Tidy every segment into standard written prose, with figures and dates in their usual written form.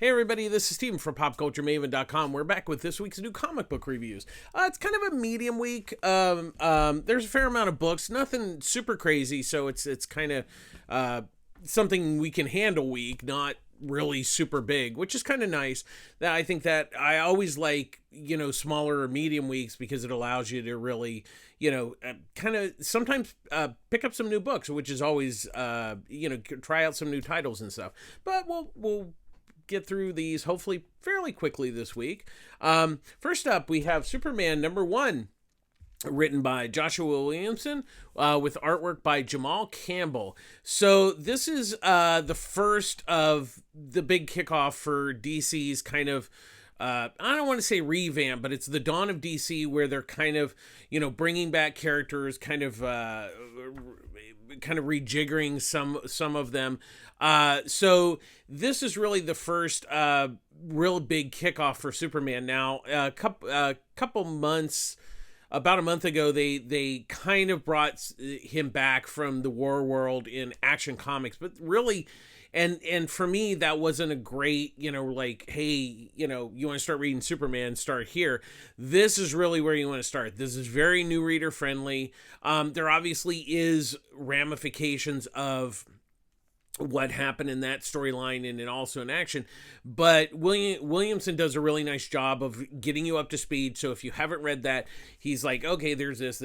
Hey everybody, this is Steven from PopCultureMaven.com. We're back with this week's new comic book reviews. It's kind of a medium week. There's a fair amount of books, nothing super crazy, so it's kind of something we can handle week, not really super big, which is kind of nice. That I think that I always like, smaller or medium weeks because it allows you to really, kind of sometimes pick up some new books, which is always, try out some new titles and stuff. But we'll get through these hopefully fairly quickly this week. First up, we have Superman #1, written by Joshua Williamson, with artwork by Jamal Campbell. So this is the first of the big kickoff for DC's kind of, I don't want to say revamp, but it's the dawn of DC where they're kind of, bringing back characters, kind of rejiggering some of them. So this is really the first real big kickoff for Superman. Now, couple months, about a month ago, they kind of brought him back from the war world in Action Comics, but really, and for me, that wasn't a great, hey, you want to start reading Superman, start here. This is really where you want to start. This is very new reader friendly. There obviously is ramifications of what happened in that storyline and also in Action, but Williamson does a really nice job of getting you up to speed. So if you haven't read that, he's like, okay, there's this.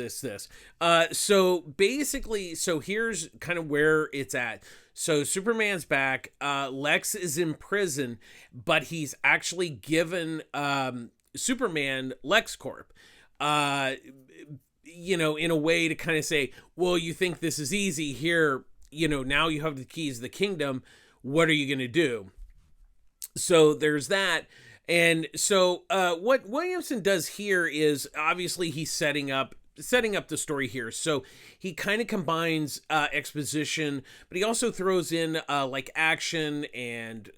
So basically, here's kind of where it's at. So Superman's back. Lex is in prison, but he's actually given Superman LexCorp. In a way to kind of say, well, you think this is easy here, now you have the keys to the kingdom. What are you going to do? So there's that. And so what Williamson does here is obviously he's setting up the story here. So he kind of combines exposition, but he also throws in like action and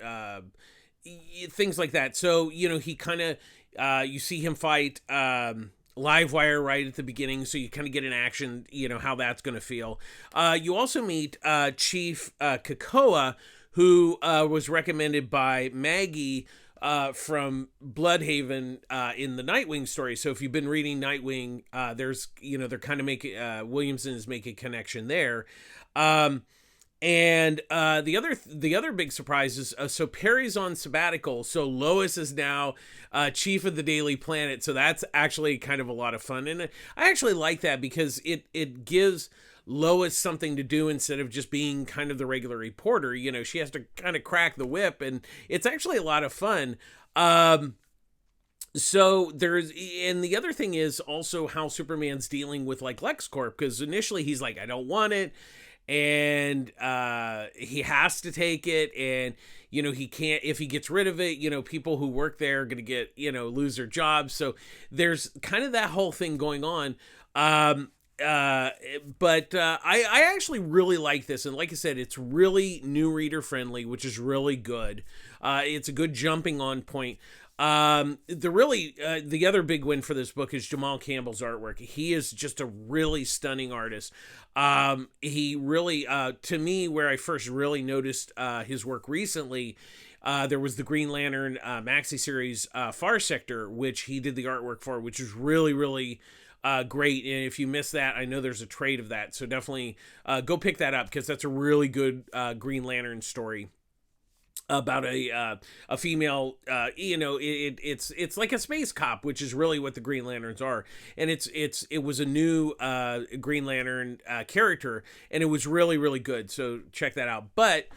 things like that. So, he kind of, you see him fight Livewire right at the beginning, so you kind of get an action, how that's going to feel. You also meet Chief Krakoa, who was recommended by Maggie from Bloodhaven in the Nightwing story. So if you've been reading Nightwing, there's, they're kind of making, Williamson is making a connection there. And the other big surprise is, so Perry's on sabbatical, so Lois is now chief of the Daily Planet, so that's actually kind of a lot of fun, and I actually like that because it gives Lois something to do instead of just being kind of the regular reporter. She has to kind of crack the whip, and it's actually a lot of fun. So and the other thing is also how Superman's dealing with like LexCorp, because initially he's like, I don't want it. And he has to take it, and he can't, if he gets rid of it, people who work there are gonna get, lose their jobs. So there's kind of that whole thing going on. But I actually really like this, and like I said, it's really new reader friendly, which is really good. It's a good jumping on point. The other big win for this book is Jamal Campbell's artwork. He is just a really stunning artist. He really, to me, where I first really noticed his work recently, there was the Green Lantern maxi series Far Sector, which he did the artwork for, which is really, really great. And if you missed that, I know there's a trade of that, so definitely go pick that up, because that's a really good Green Lantern story about a female, it's like a space cop, which is really what the Green Lanterns are. And it was a new Green Lantern character, and it was really, really good. So check that out. But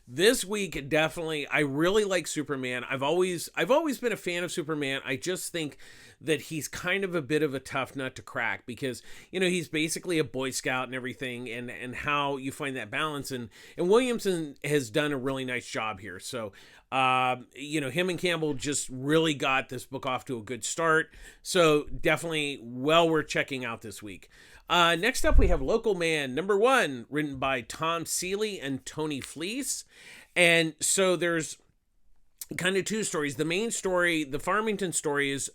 this week, definitely, I really like Superman. I've always been a fan of Superman. I just think that he's kind of a bit of a tough nut to crack, because he's basically a Boy Scout and everything, and how you find that balance, and Williamson has done a really nice job here. So him and Campbell just really got this book off to a good start, so definitely well worth checking out this week. Next up, we have Local Man #1, written by Tom Seeley and Tony Fleece. And so there's kind of two stories. The main story, the Farmington story, is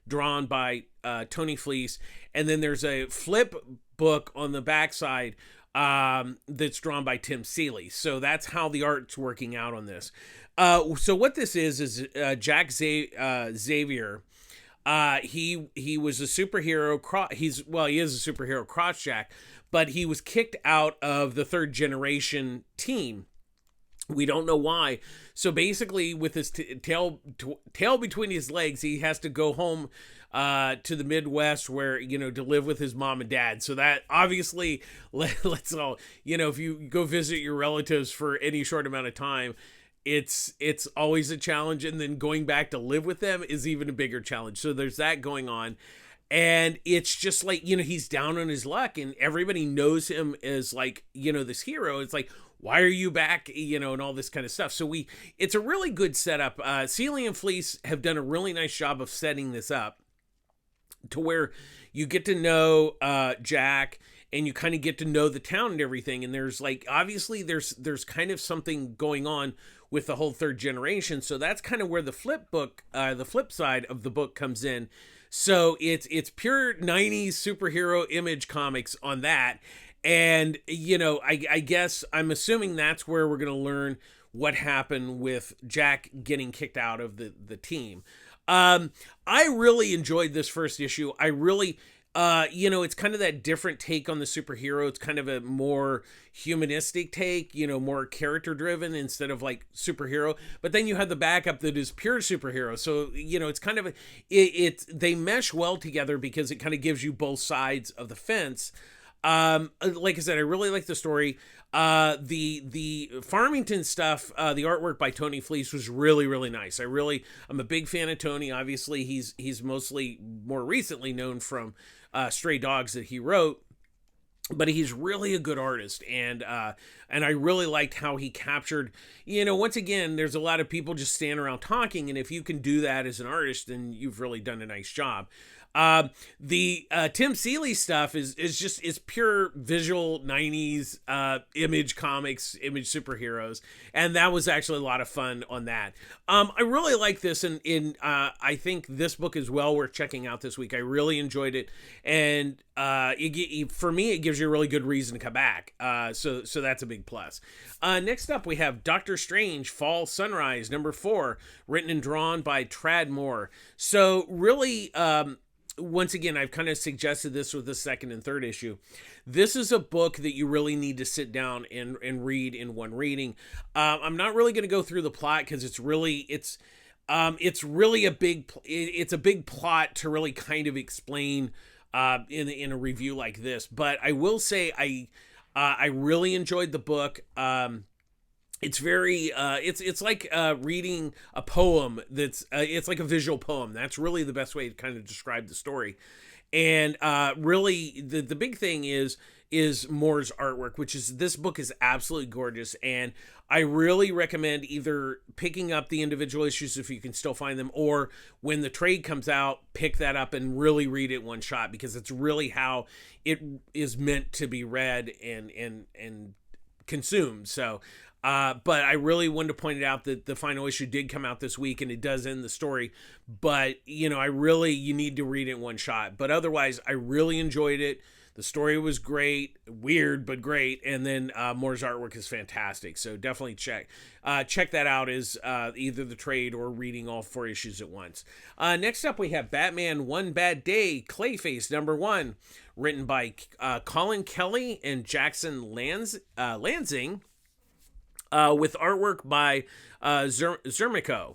drawn by Tony Fleece, and then there's a flip book on the backside that's drawn by Tim Seeley. So that's how the art's working out on this. So what this is Jack Xavier. He was a superhero. He is a superhero crossjack, but he was kicked out of the third generation team. We don't know why. So basically, with his tail between his legs, he has to go home to the Midwest, where to live with his mom and dad. So that obviously let's all if you go visit your relatives for any short amount of time, it's always a challenge, and then going back to live with them is even a bigger challenge. So there's that going on. And it's just like, he's down on his luck, and everybody knows him as like, this hero. It's like, why are you back? And all this kind of stuff. So it's a really good setup. Seeley and Fleece have done a really nice job of setting this up to where you get to know Jack, and you kind of get to know the town and everything. And there's like, obviously there's kind of something going on with the whole third generation. So that's kind of where the flip side of the book comes in. So it's pure 90s superhero Image comics on that. And, I guess I'm assuming that's where we're going to learn what happened with Jack getting kicked out of the team. I really enjoyed this first issue. I really, it's kind of that different take on the superhero. It's kind of a more humanistic take, more character driven instead of like superhero. But then you have the backup that is pure superhero. So, it's kind of, they mesh well together because it kind of gives you both sides of the fence. Like I said, I really like the story. The Farmington stuff, the artwork by Tony Fleece was really, really nice. I'm a big fan of Tony. Obviously, he's mostly more recently known from Stray Dogs that he wrote, but he's really a good artist. And I really liked how he captured, once again, there's a lot of people just standing around talking. And if you can do that as an artist, then you've really done a nice job. The Tim Seeley stuff is pure visual 90s Image comics, Image superheroes, and that was actually a lot of fun on that. I really like this, and I think this book is well worth checking out this week. I really enjoyed it, and for me, it gives you a really good reason to come back. So that's a big plus. Next up, we have Doctor Strange Fall Sunrise #4, written and drawn by Trad Moore. So really, once again, I've kind of suggested this with the second and third issue. This is a book that you really need to sit down and read in one reading. I'm not really going to go through the plot because it's really a big plot to really kind of explain in a review like this. But I will say I really enjoyed the book. It's very it's like reading a poem that's it's like a visual poem. That's really the best way to kind of describe the story. And really the big thing is Moore's artwork, which is, this book is absolutely gorgeous, and I really recommend either picking up the individual issues if you can still find them, or when the trade comes out, pick that up and really read it one shot, because it's really how it is meant to be read and consumed. So but I really wanted to point it out that the final issue did come out this week, and it does end the story. But, you need to read it in one shot. But otherwise, I really enjoyed it. The story was great, weird, but great. And then Moore's artwork is fantastic. So definitely check that out as either the trade or reading all 4 issues at once. Next up, we have Batman One Bad Day, Clayface #1, written by Colin Kelly and Jackson Lansing. With artwork by Zermico.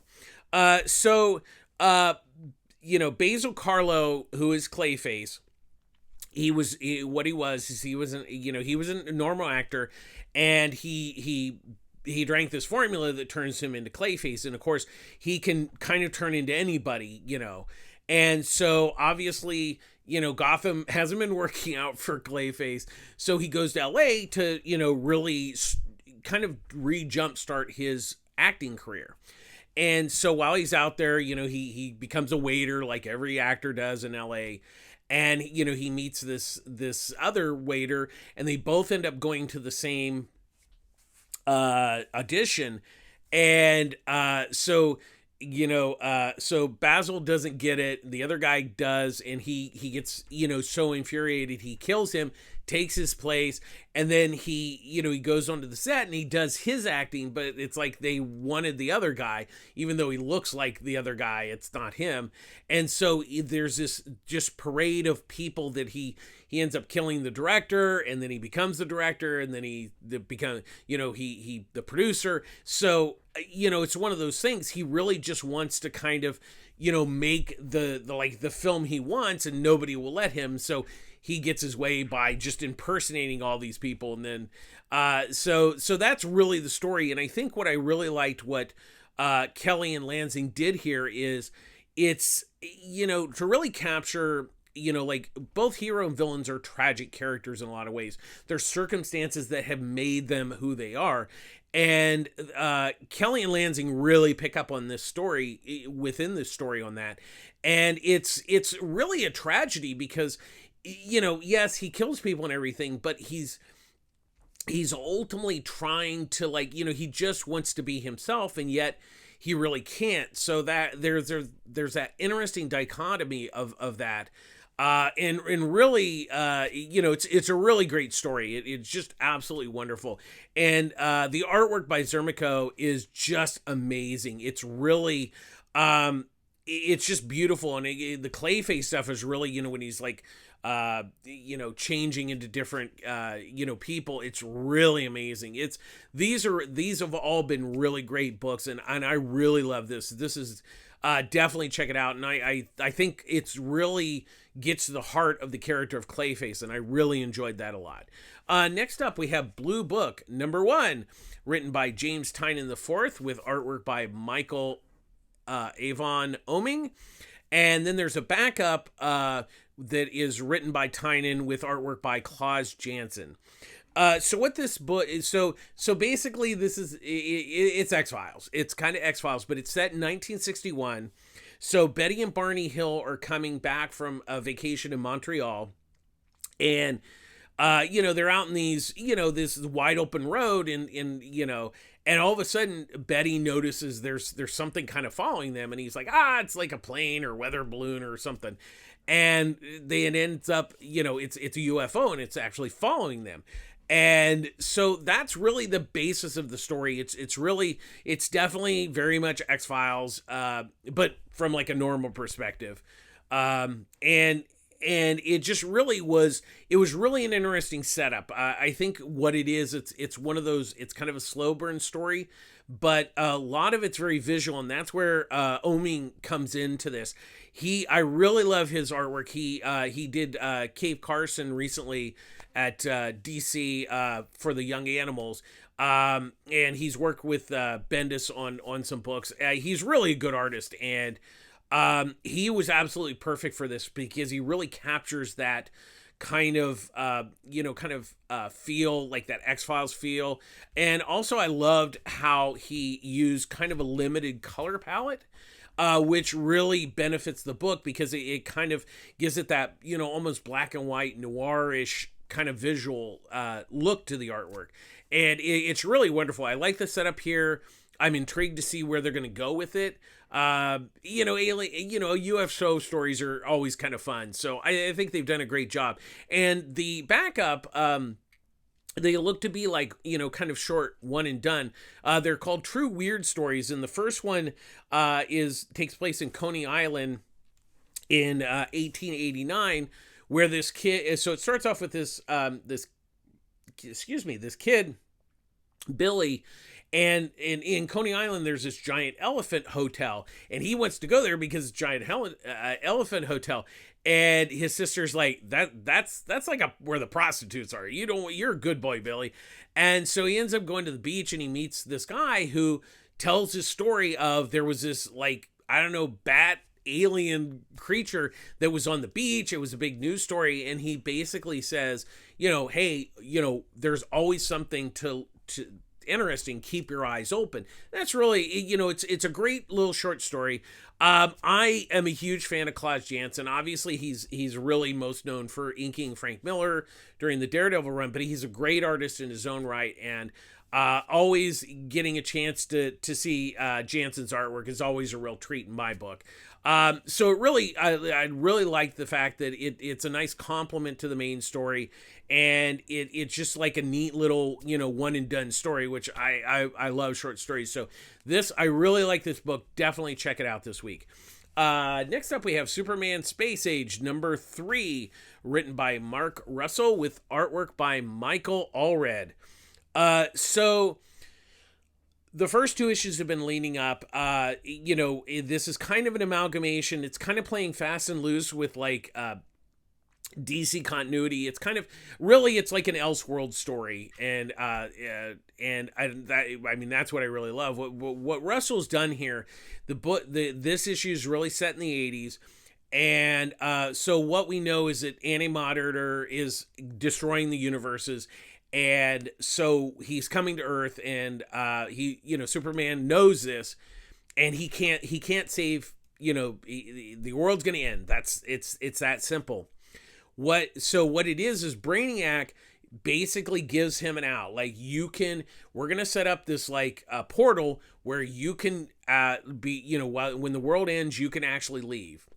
Basil Carlo, who is Clayface, he was a normal actor, and he drank this formula that turns him into Clayface, and of course he can kind of turn into anybody, and so obviously, Gotham hasn't been working out for Clayface, so he goes to LA to, really kind of jumpstart his acting career. And so while he's out there, he becomes a waiter like every actor does in LA. And, he meets this other waiter, and they both end up going to the same audition. And so Basil doesn't get it. The other guy does. And he gets, so infuriated, he kills him, takes his place, and then he goes onto the set and he does his acting, but it's like they wanted the other guy, even though he looks like the other guy, it's not him. And so there's this just parade of people that he ends up killing the director, and then he becomes the director, and then he becomes, he the producer. So, it's one of those things. He really just wants to kind of, make the film he wants, and nobody will let him. So he gets his way by just impersonating all these people. And then, so that's really the story. And I think what I really liked what Kelly and Lansing did here is it's, to really capture, like both hero and villains are tragic characters in a lot of ways. There's circumstances that have made them who they are. And Kelly and Lansing really pick up on this story, within this story on that. And it's really a tragedy because, yes, he kills people and everything, but he's ultimately trying to, like, he just wants to be himself, and yet he really can't. So that there's that interesting dichotomy of that. And really, it's a really great story. It's just absolutely wonderful. And the artwork by Zermico is just amazing. It's really, it's just beautiful. And the Clayface stuff is really, when he's like, changing into different, people. It's really amazing. These have all been really great books, and I really love this. This is, definitely check it out. And I think it's really gets to the heart of the character of Clayface, and I really enjoyed that a lot. Next up, we have Blue Book #1, written by James Tynion IV, with artwork by Michael Avon Oeming. And then there's a backup that is written by Tynion with artwork by Klaus Janson. So what this book is, so basically this is, it's X-Files. It's kind of X-Files, but it's set in 1961. So Betty and Barney Hill are coming back from a vacation in Montreal, and they're out in these, this wide open road, and all of a sudden Betty notices there's something kind of following them, and he's like, it's like a plane or weather balloon or something. And it ends up, it's a UFO, and it's actually following them. And so that's really the basis of the story. It's definitely very much X-Files, but from like a normal perspective. And it just really was, it was really an interesting setup. I think what it is, it's one of those, it's kind of a slow burn story, but a lot of it's very visual, and that's where Oeming comes into this. I really love his artwork. He did Cave Carson recently at DC for the Young Animals, and he's worked with Bendis on some books. He's really a good artist, and he was absolutely perfect for this because he really captures that kind of feel, like that X-Files feel. And also I loved how he used kind of a limited color palette, which really benefits the book because it kind of gives it that, almost black and white noirish kind of visual look to the artwork. And it's really wonderful. I like the setup here. I'm intrigued to see where they're going to go with it. UFO stories are always kind of fun. So I think they've done a great job. And the backup, they look to be like, kind of short one and done. They're called True Weird Stories. And the first one takes place in Coney Island in 1889, where this kid, so it starts off with this kid, Billy. And in Coney Island, there's this giant elephant hotel, and he wants to go there because it's a giant elephant hotel. And his sister's like, that's like where the prostitutes are. You're a good boy, Billy. And so he ends up going to the beach, and he meets this guy who tells his story of there was this, like, I don't know, bat alien creature that was on the beach. It was a big news story. And he basically says, hey, there's always something to interesting, keep your eyes open. That's really, it's a great little short story. I am a huge fan of Klaus Janson. Obviously he's really most known for inking Frank Miller during the Daredevil run, but he's a great artist in his own right, and always getting a chance to see Janson's artwork is always a real treat in my book. So it really, I really like the fact that it's a nice complement to the main story, and it's just like a neat little, one and done story, which I love short stories. So I really like this book. Definitely check it out this week. Next up, we have Superman Space Age #3, written by Mark Russell with artwork by Michael Allred. So the first 2 issues have been leaning up. This is kind of an amalgamation. It's kind of playing fast and loose with like DC continuity. It's kind of it's like an Elseworld story, and that's what I really love. What Russell's done here, this issue is really set in the 80s, and so what we know is that Anti-Monitor is destroying the universes, and so he's coming to Earth, and Superman knows this, and he can't save. The world's gonna end. It's that simple. What it is Brainiac basically gives him an out. Like, we're going to set up this like portal where you can be, when the world ends, you can actually leave.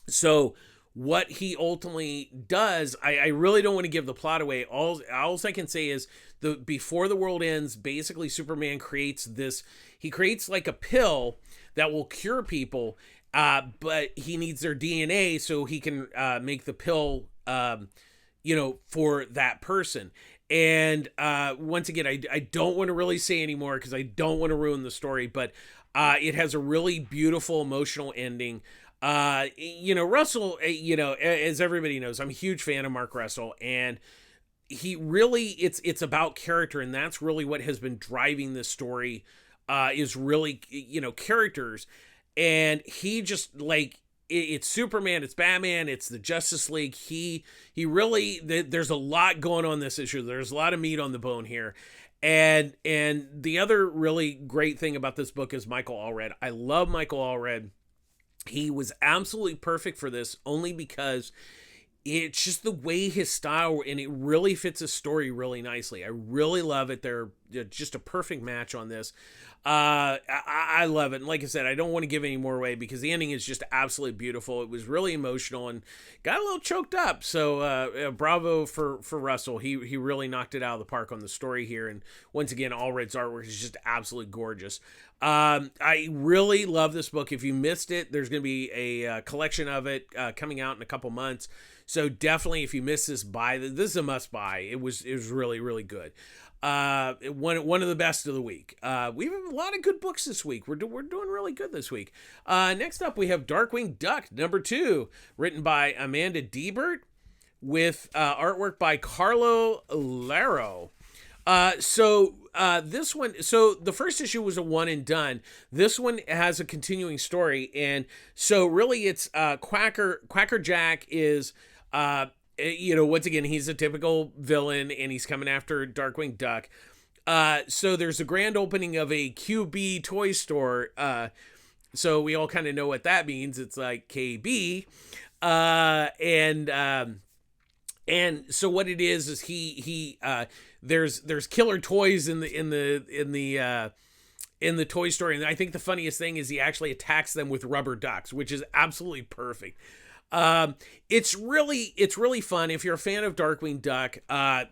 So what he ultimately does, I really don't want to give the plot away. All I can say is before the world ends, basically Superman creates like a pill that will cure people. But he needs their DNA so he can make the pill, for that person. And once again, I don't want to really say anymore because I don't want to ruin the story, but it has a really beautiful, emotional ending. Russell, as everybody knows, I'm a huge fan of Mark Russell, and he really, it's about character, and that's really what has been driving this story, is really, characters. And he just like it's Superman, it's Batman, it's the Justice League. He really there's a lot going on this issue. There's a lot of meat on the bone here. And the other really great thing about this book is Michael Allred. I love Michael Allred. He was absolutely perfect for this, only because it's just the way his style, and it really fits his story really nicely. I really love it. They're just a perfect match on this. I love it. And like I said, I don't want to give any more away because the ending is just absolutely beautiful. It was really emotional and got a little choked up. So bravo for Russell. He really knocked it out of the park on the story here. And once again, Allred's artwork is just absolutely gorgeous. I really love this book. If you missed it, there's going to be a collection of it coming out in a couple months. So definitely, if you missed this, this is a must buy. It was really, really good. One of the best of the week. We have a lot of good books this week. We're doing really good this week. Next up, we have Darkwing Duck #2, written by Amanda Deibert, with artwork by Carlo Laro. This one, so the first issue was a one and done. This one has a continuing story, and so really it's Quacker Jack is once again, he's a typical villain, and he's coming after Darkwing Duck. So there's a grand opening of a QB toy store. So we all kind of know what that means. It's like KB. And so what it is he there's killer toys in the toy store, and I think the funniest thing is he actually attacks them with rubber ducks, which is absolutely perfect. It's really fun. If you're a fan of Darkwing Duck,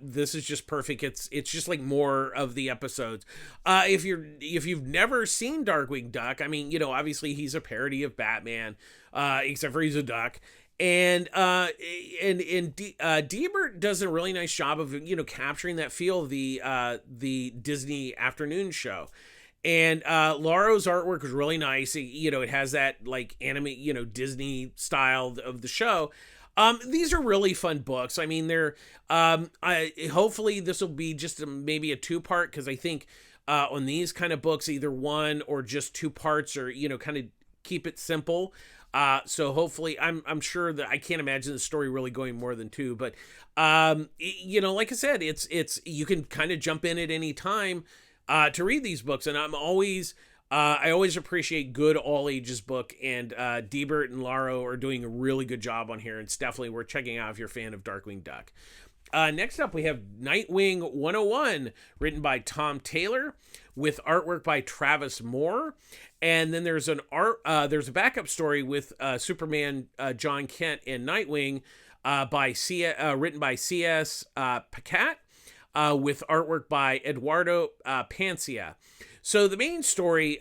this is just perfect. It's just like more of the episodes. If you've never seen Darkwing Duck, I mean, obviously he's a parody of Batman, except for he's a duck. And Deibert does a really nice job of, capturing that feel of the Disney afternoon show. And Laro's artwork is really nice. It has that like anime, Disney style of the show. These are really fun books. I mean, they're hopefully this will be just maybe a 2-part, because I think on these kind of books, either 1 or just 2 parts, or kind of keep it simple. So hopefully, I'm sure that I can't imagine the story really going more than 2. But like I said, it's you can kind of jump in at any time to read these books, and I always appreciate good all ages book, and Deibert and Laro are doing a really good job on here. It's definitely worth checking out if you're a fan of Darkwing Duck. Next up, we have Nightwing 101, written by Tom Taylor, with artwork by Travis Moore. And then there's a backup story with Superman, John Kent, and Nightwing, written by C.S. Pacat, with artwork by Eduardo Pancia. So the main story,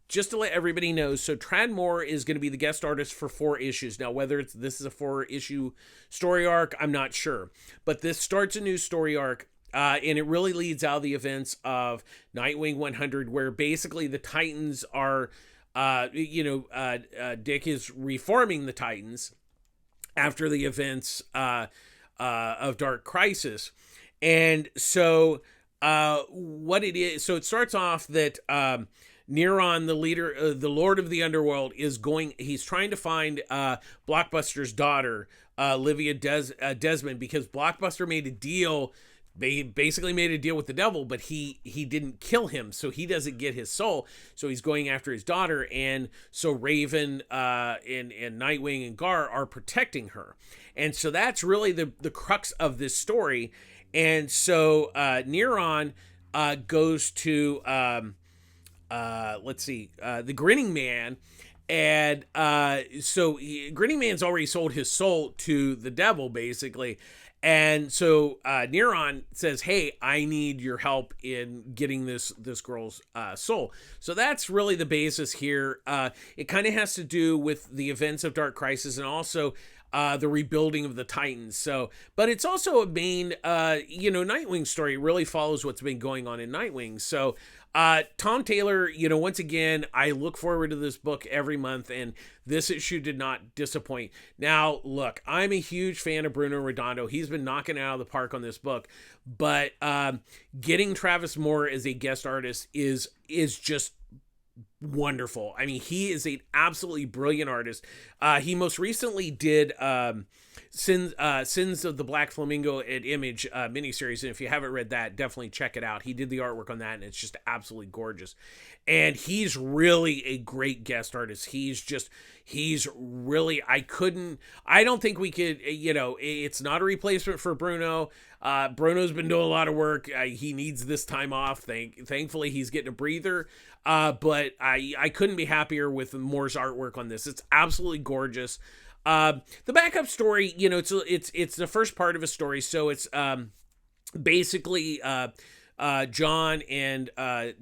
just to let everybody know, so Tradd Moore is going to be the guest artist for 4 issues. Now, whether this is a 4-issue story arc, I'm not sure. But this starts a new story arc, and it really leads out of the events of Nightwing 100, where basically the Titans are, Dick is reforming the Titans after the events of Dark Crisis. And so what it is, so it starts off that Neron, the leader, the Lord of the Underworld, he's trying to find Blockbuster's daughter, Livia Desmond, because Blockbuster made a deal. They basically made a deal with the devil, but he didn't kill him, so he doesn't get his soul. So he's going after his daughter, and so Raven and Nightwing and Gar are protecting her. And so that's really the crux of this story. And so Neron goes to the Grinning Man, and so Grinning Man's already sold his soul to the devil, basically. And so Neron says, hey, I need your help in getting this girl's soul. So that's really the basis here. It kind of has to do with the events of Dark Crisis, and also the rebuilding of the Titans. So, but it's also a main, Nightwing story. It really follows what's been going on in Nightwing. So, Tom Taylor, once again, I look forward to this book every month, and this issue did not disappoint. Now, look, I'm a huge fan of Bruno Redondo. He's been knocking it out of the park on this book, but getting Travis Moore as a guest artist is just wonderful. I mean, he is an absolutely brilliant artist. He most recently did Sins of the Black Flamingo at Image miniseries, and if you haven't read that, definitely check it out. He did the artwork on that, and it's just absolutely gorgeous. And he's really a great guest artist. He's really, I don't think we could, it's not a replacement for Bruno. Bruno's been doing a lot of work. He needs this time off. Thankfully, he's getting a breather. But I couldn't be happier with Moore's artwork on this. It's absolutely gorgeous. The backup story, it's the first part of a story. So it's basically John and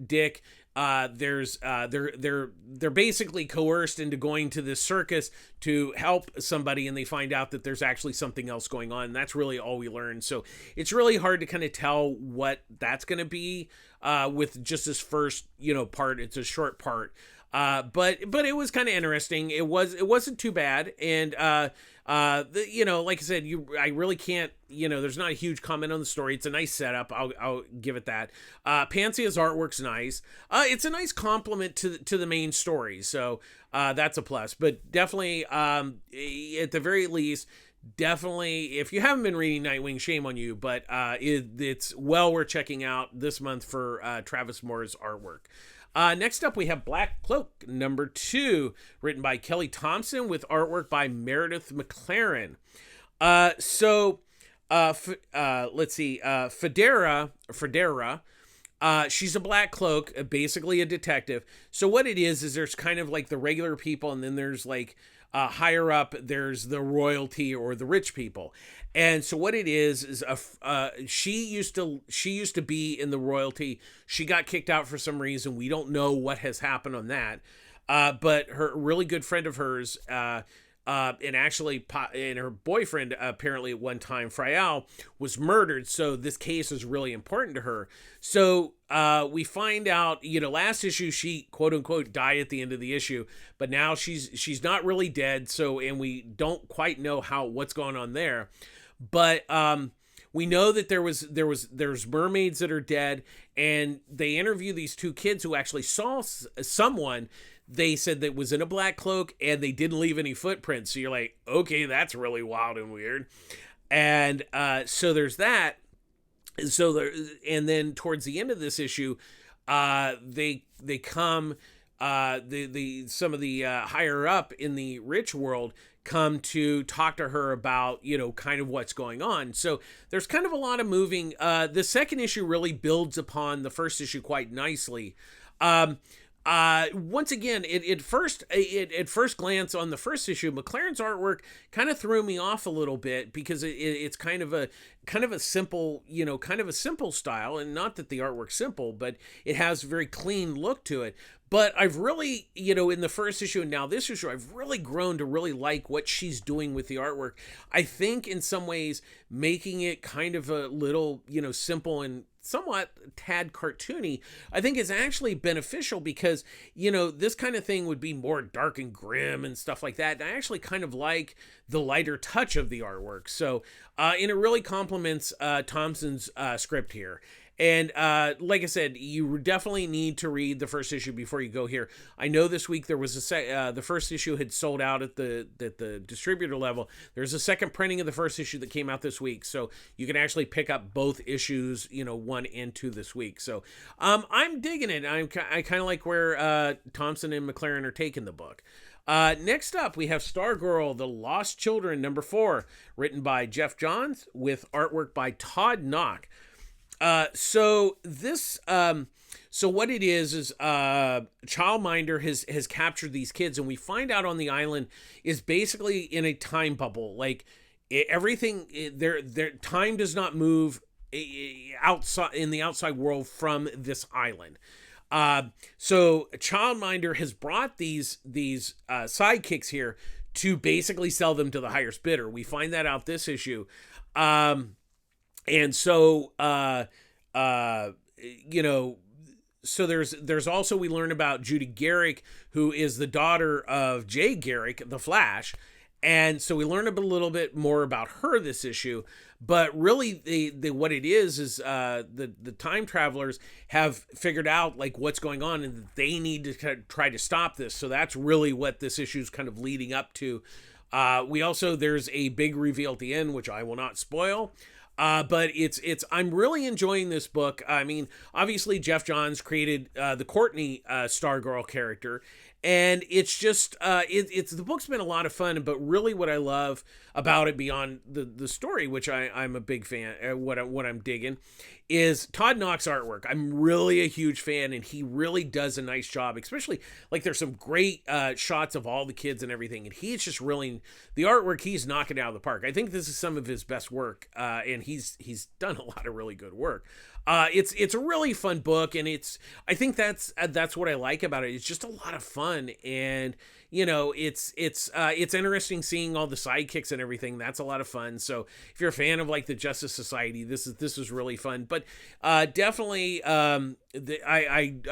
Dick. They're basically coerced into going to this circus to help somebody, and they find out that there's actually something else going on. And that's really all we learn. So it's really hard to kind of tell what that's going to be with just this first, part. It's a short part. But it was kind of interesting. It wasn't too bad. And, like I said, I really can't, there's not a huge comment on the story. It's a nice setup. I'll give it that. Pancia's artwork's nice. It's a nice compliment to the main story. So, that's a plus, but definitely, at the very least, definitely, if you haven't been reading Nightwing, shame on you, but, it's well worth checking out this month for, Travis Moore's artwork. Next up, we have Black Cloak, number 2, written by Kelly Thompson with artwork by Meredith McLaren. Let's see, Federa, she's a Black Cloak, basically a detective. So what it is there's kind of like the regular people, and then there's like higher up, there's the royalty or the rich people. And so what it is she used to be in the royalty. She got kicked out for some reason. We don't know what has happened on that. But her really good friend of hers, and her boyfriend, apparently at one time, Frial, was murdered. So this case is really important to her. So we find out, last issue, she quote unquote died at the end of the issue, but now she's not really dead. So, and we don't quite know what's going on there. But we know that there's mermaids that are dead, and they interview these 2 kids who actually saw someone. They said that was in a black cloak, and they didn't leave any footprints. So you're like, okay, that's really wild and weird. And so there's that. So and then towards the end of this issue, they come. Some of the higher up in the rich world come to talk to her about, kind of what's going on. So there's kind of a lot of moving. The second issue really builds upon the first issue quite nicely. Once again, at first glance on the first issue, McLaren's artwork kind of threw me off a little bit because it's kind of a simple, kind of a simple style, and not that the artwork's simple, but it has a very clean look to it. But I've really, in the first issue and now this issue, I've really grown to really like what she's doing with the artwork. I think in some ways making it kind of a little, simple and somewhat tad cartoony, I think is actually beneficial because, this kind of thing would be more dark and grim and stuff like that. And I actually kind of like the lighter touch of the artwork. So, and it really complements Thompson's script here. And like I said, you definitely need to read the first issue before you go here. I know this week there was the first issue had sold out at the distributor level. There's a second printing of the first issue that came out this week, so you can actually pick up both issues, 1 and 2 this week. So I'm digging it. I kind of like where Thompson and McLaren are taking the book. Next up, we have Stargirl, The Lost Children, number 4, written by Jeff Johns with artwork by Todd Knock. So what it is Childminder has captured these kids, and we find out on the island is basically in a time bubble. Like everything, their time does not move outside in the outside world from this island. So Childminder has brought these sidekicks here to basically sell them to the highest bidder. We find that out this issue. And so, so there's also, we learn about Judy Garrick, who is the daughter of Jay Garrick, the Flash. And so we learn a little bit more about her this issue, but really what it is the time travelers have figured out like what's going on and they need to try to stop this. So that's really what this issue is kind of leading up to. There's a big reveal at the end, which I will not spoil. But I'm really enjoying this book. I mean, obviously Jeff Johns created the Courtney Stargirl character, and it's just the book's been a lot of fun. But really, what I love about it beyond the story, which I'm a big fan, what I'm digging, is Todd Knock's artwork. I'm really a huge fan, and he really does a nice job. Especially like there's some great shots of all the kids and everything, and he's just really the artwork. He's knocking it out of the park. I think this is some of his best work, and he's done a lot of really good work. It's a really fun book, and I think that's what I like about it. It's just a lot of fun, and it's interesting seeing all the sidekicks and everything. That's a lot of fun. So if you're a fan of like the Justice Society, this is really fun. But definitely, I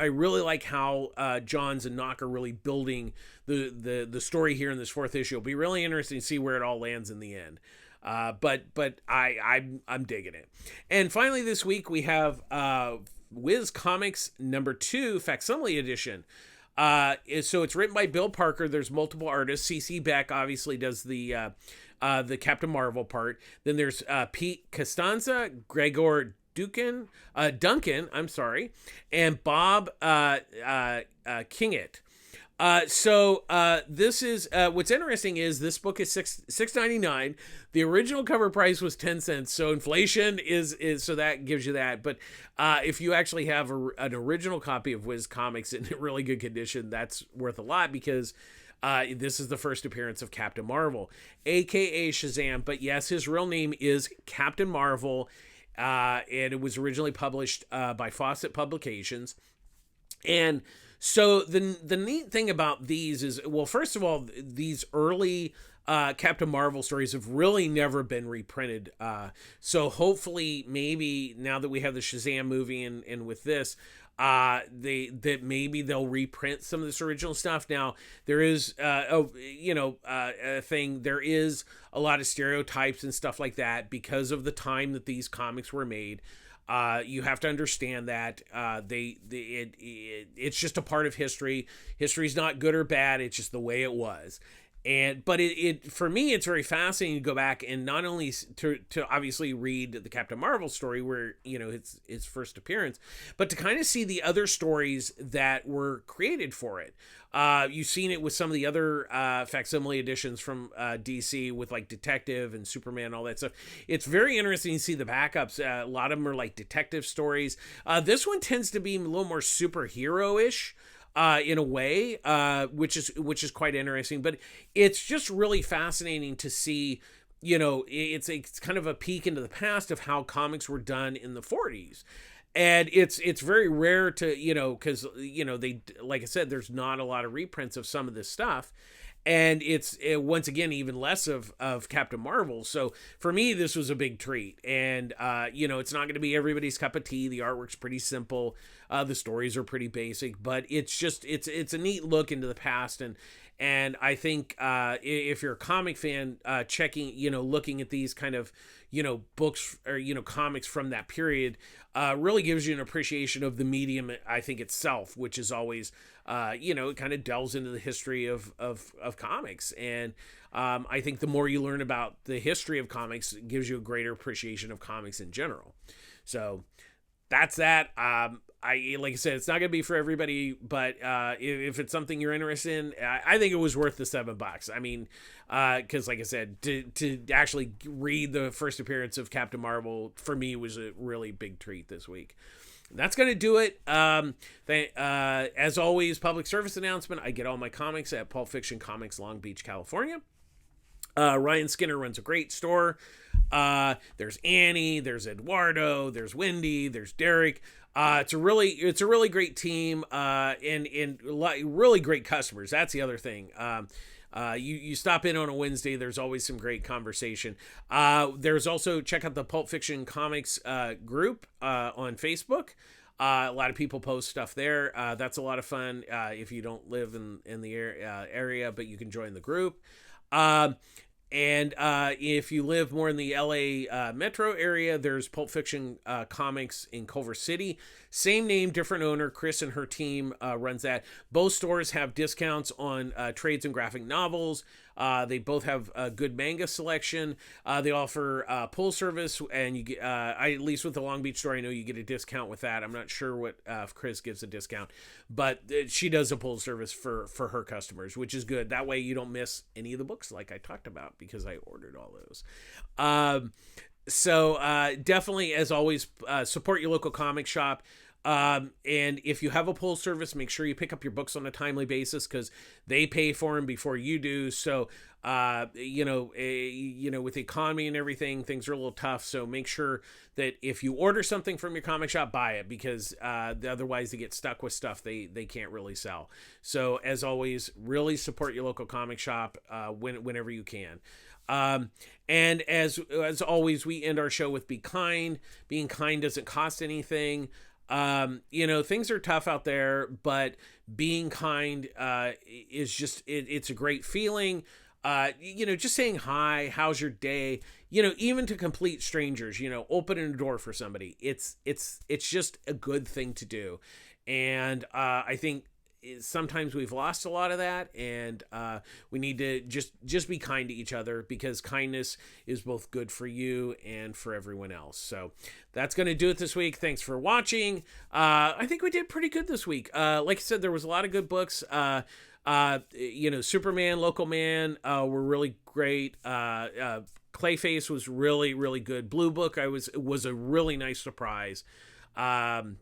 really like how Johns and Knock are really building the story here in this 4th issue. It'll be really interesting to see where it all lands in the end. But I'm digging it. And finally this week we have Whiz Comics number 2 Facsimile edition. So it's written by Bill Parker. There's multiple artists. C.C. Beck obviously does the Captain Marvel part. Then there's Pete Costanza, Gregor Duncan, and Bob Kingett. This is what's interesting is this book is $6.99. The original cover price was 10 cents. So inflation is so that gives you that. But if you actually have an original copy of Whiz Comics in really good condition, that's worth a lot because this is the first appearance of Captain Marvel, aka Shazam. But yes, his real name is Captain Marvel, and it was originally published by Fawcett Publications. And so the neat thing about these is, well, first of all, these early Captain Marvel stories have really never been reprinted. So hopefully, maybe now that we have the Shazam movie and with this, maybe they'll reprint some of this original stuff. Now there is a thing. There is a lot of stereotypes and stuff like that because of the time that these comics were made. You have to understand that it's just a part of history. History's not good or bad. It's just the way it was. But for me, it's very fascinating to go back and not only to obviously read the Captain Marvel story where, it's his first appearance, but to kind of see the other stories that were created for it. You've seen it with some of the other facsimile editions from DC with like Detective and Superman and all that stuff. It's very interesting to see the backups. A lot of them are like detective stories. This one tends to be a little more superhero-ish. in a way, which is quite interesting. But it's just really fascinating to see. It's kind of a peek into the past of how comics were done in the 40s. And it's very rare to, because, they, like I said, there's not a lot of reprints of some of this stuff. And it's once again, even less of Captain Marvel. So for me, this was a big treat. And, it's not going to be everybody's cup of tea. The artwork's pretty simple. The stories are pretty basic, but it's just, it's a neat look into the past. And I think if you're a comic fan, checking, looking at these kind of, books or, comics from that period, really gives you an appreciation of the medium, I think, itself, which is always, it kind of delves into the history of comics. And I think the more you learn about the history of comics, it gives you a greater appreciation of comics in general. So that's that. Like I said, it's not going to be for everybody, but if it's something you're interested in, I think it was worth the $7. I mean, because like I said, to actually read the first appearance of Captain Marvel for me was a really big treat this week. That's going to do it. As always, public service announcement. I get all my comics at Pulp Fiction Comics, Long Beach, California. Ryan Skinner runs a great store. There's Annie, there's Eduardo, there's Wendy, there's Derek. It's a really great team, and really great customers. That's the other thing. You stop in on a Wednesday, there's always some great conversation. There's also, check out the Pulp Fiction Comics group on Facebook. A lot of people post stuff there. That's a lot of fun if you don't live in the area, but you can join the group. And if you live more in the LA metro area, there's Pulp Fiction Comics in Culver City. Same name, different owner. Chris and her team runs that. Both stores have discounts on trades and graphic novels. They both have a good manga selection. They offer pull service, and you get, at least with the Long Beach store, I know you get a discount with that. I'm not sure what if Chris gives a discount, but she does a pull service for her customers, which is good. That way you don't miss any of the books like I talked about, because I ordered all those. So definitely, as always, support your local comic shop. And if you have a pull service, make sure you pick up your books on a timely basis, because they pay for them before you do. So, with the economy and everything, things are a little tough. So make sure that if you order something from your comic shop, buy it, because otherwise they get stuck with stuff they can't really sell. So as always, really support your local comic shop whenever you can. And as always, we end our show with be kind. Being kind doesn't cost anything. Things are tough out there, but being kind is just it's a great feeling. Just saying hi, how's your day, even to complete strangers, opening a door for somebody, it's just a good thing to do. And I think sometimes we've lost a lot of that, and we need to just be kind to each other, because kindness is both good for you and for everyone else. So that's going to do it this week. Thanks for watching. I think we did pretty good this week. Like I said, there was a lot of good books. Superman, Local Man were really great. Clayface was really, really good. Blue Book was a really nice surprise. Those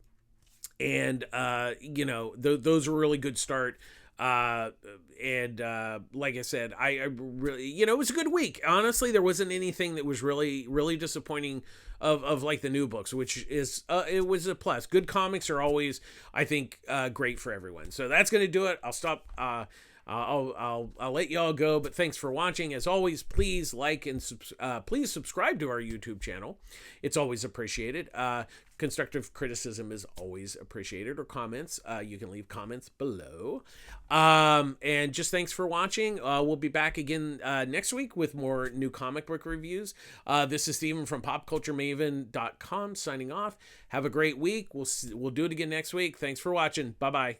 were a really good start. Like I said, I really, it was a good week. Honestly, there wasn't anything that was really, really disappointing of like the new books, which is, it was a plus. Good comics are always, I think, great for everyone. So that's going to do it. I'll stop. I'll let y'all go, but thanks for watching. As always, please like and please subscribe to our YouTube channel. It's always appreciated. Constructive criticism is always appreciated, or comments. You can leave comments below. And just thanks for watching. We'll be back again next week with more new comic book reviews. This is Steven from PopCultureMaven.com signing off. Have a great week. We'll do it again next week. Thanks for watching. Bye-bye.